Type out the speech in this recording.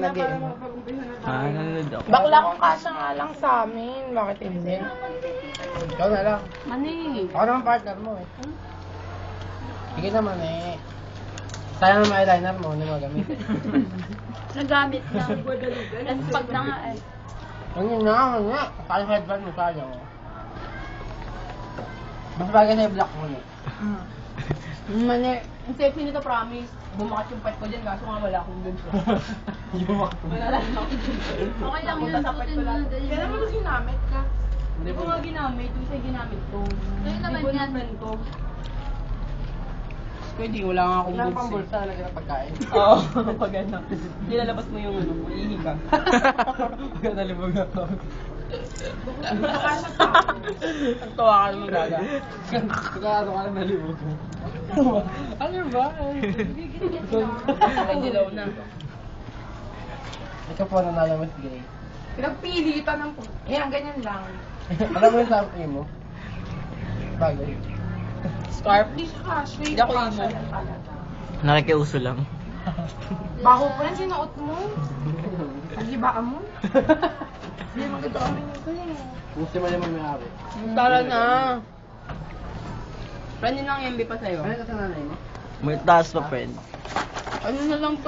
lagay mo. Nanonood ako. Bakla kung kasya nga lang sa amin. Bakit hindi? Ikaw na lang. Mani. Ako naman partner mo eh. Sige naman eh. Sayang naman eyeliner mo, hindi mo gamitin. Nagamit ng Guadalupe. Nagpag na nga eh. Ganyan nga. Sayang headband mo, sayang. Mas bagay na yung black mo eh. Mani. Ang sexy nito, promise. Bumakat yung pet ko dyan, kaso nga wala akong dun. Wala lang ako dun. Okay lang yun, suotin mo na dali. Kaya naman ito ginamit ka. Hindi ko nga ginamit, yung isa ginamit ko. Sa'yo naman yan. Friend ko. Pwede, wala nga akong Wala boots pang bulsa na ng pagkain. Oo, pag ano. Nilalabas mo yung ano, ihi ka. Pagka nalibog na ako. Nagtawa ka naman gaga. Pagka ka na nalibog mo. Ano ba? Ay, dilaw na. Ikaw po nanalo mas gray. Pinagpilitan ng yan, ganyan lang. Alam mo yung sample mo? Bagay. Scarf? Hindi siya kasya. Hindi ako emo. Nakikiuso lang. Baho pa lang sinuot mo. Pag-ibaan mo. Hindi maganda kami nito eh. Kung si Malimang may ari. Tara na. Friend, yun lang yung MB pa sa'yo. Ano ka sa nanay mo? May taas pa, friend. Ano na lang to?